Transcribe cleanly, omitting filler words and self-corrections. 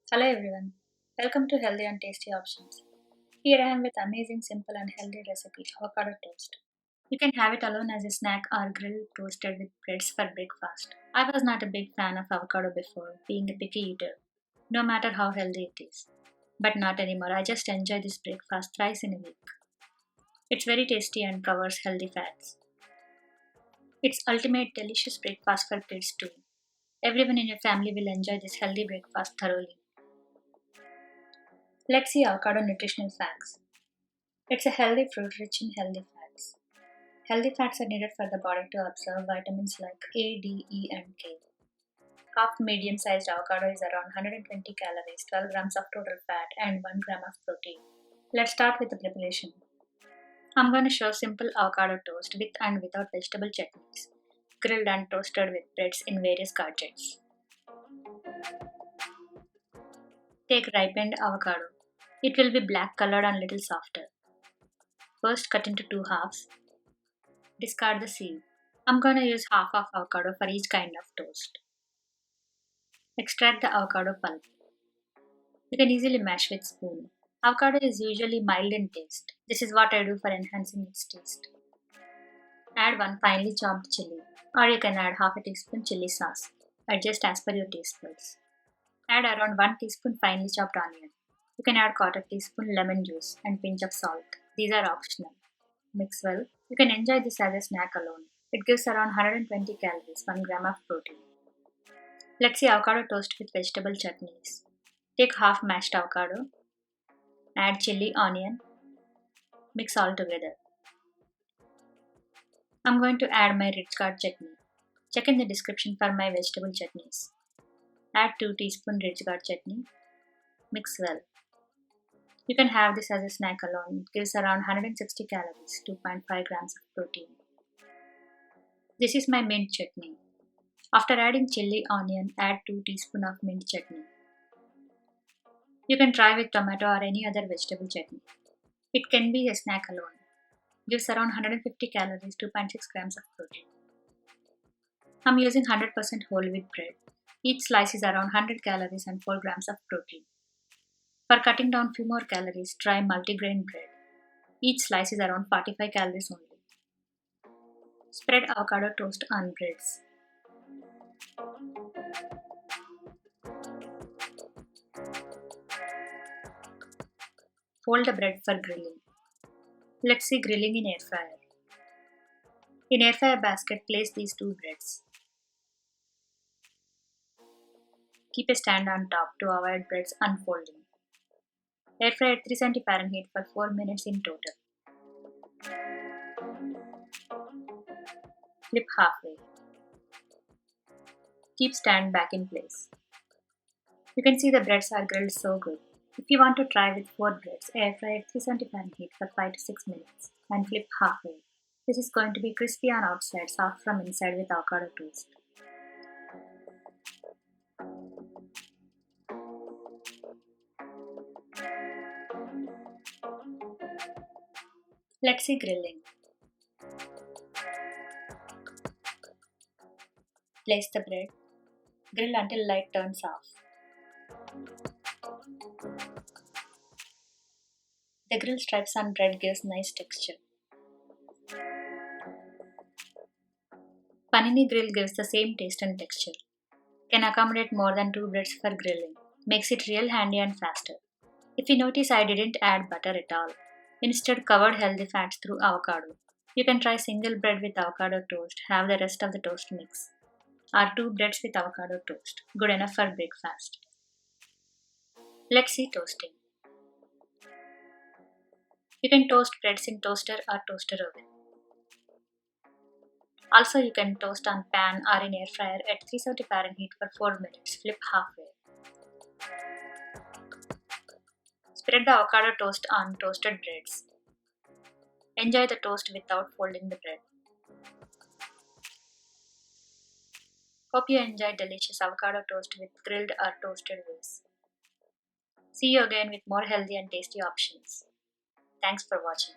Hello everyone, welcome to Healthy and Tasty Options. Here I am with amazing, simple and healthy recipe, avocado toast. You can have it alone as a snack or grilled toasted with breads for breakfast. I was not a big fan of avocado before, being a picky eater, no matter how healthy it is. But not anymore, I just enjoy this breakfast thrice in a week. It's very tasty and covers healthy fats. It's ultimate delicious breakfast for kids too. Everyone in your family will enjoy this healthy breakfast thoroughly. Let's see avocado nutritional facts. It's a healthy fruit rich in healthy fats. Healthy fats are needed for the body to absorb vitamins like A, D, E, and K. Half medium sized avocado is around 120 calories, 12 grams of total fat, and 1 gram of protein. Let's start with the preparation. I'm going to show simple avocado toast with and without vegetable chutneys, grilled and toasted with breads in various gadgets. Take ripened avocado. It will be black colored and little softer. First, cut into two halves. Discard the seed. I'm gonna use half of avocado for each kind of toast. Extract the avocado pulp. You can easily mash with spoon. Avocado is usually mild in taste. This is what I do for enhancing its taste. Add one finely chopped chili, or you can add half a teaspoon chili sauce. Adjust as per your taste buds. Add around 1 teaspoon finely chopped onion. You can add quarter teaspoon lemon juice and pinch of salt. These are optional. Mix well. You can enjoy this as a snack alone. It gives around 120 calories, 1 gram of protein. Let's see avocado toast with vegetable chutneys. Take half mashed avocado, add chili, onion, mix all together. I'm going to add my rich gourd chutney. Check in the description for my vegetable chutneys. Add 2 teaspoon rich gourd chutney. Mix well. You can have this as a snack alone. It gives around 160 calories, 2.5 grams of protein. This is my mint chutney. After adding chili, onion, add 2 teaspoons of mint chutney. You can try with tomato or any other vegetable chutney. It can be a snack alone. Gives around 150 calories, 2.6 grams of protein. I'm using 100% whole wheat bread. Each slice is around 100 calories and 4 grams of protein. For cutting down few more calories, try multigrain bread. Each slice is around 45 calories only. Spread avocado toast on breads. Fold the bread for grilling. Let's see grilling in air fryer. In air fryer basket, place these two breads. Keep a stand on top to avoid breads unfolding. Air fry at 370 Fahrenheit for 4 minutes in total. Flip halfway. Keep stand back in place. You can see the breads are grilled so good. If you want to try with 4 breads, air fry at 370 Fahrenheit for 5 to 6 minutes and flip halfway. This is going to be crispy on outside, soft from inside with avocado toast. Let's see grilling. Place the bread. Grill until light turns off. The grill stripes on bread gives nice texture. Panini grill gives the same taste and texture. Can accommodate more than 2 breads for grilling. Makes it real handy and faster. If you notice, I didn't add butter at all. Instead, covered healthy fats through avocado. You can try single bread with avocado toast, have the rest of the toast mix. Or 2 breads with avocado toast. Good enough for breakfast. Let's see toasting. You can toast breads in toaster or toaster oven. Also, you can toast on pan or in air fryer at 370 Fahrenheit for 4 minutes. Flip halfway. Spread the avocado toast on toasted breads. Enjoy the toast without folding the bread. Hope you enjoyed delicious avocado toast with grilled or toasted ways. See you again with more healthy and tasty options. Thanks for watching.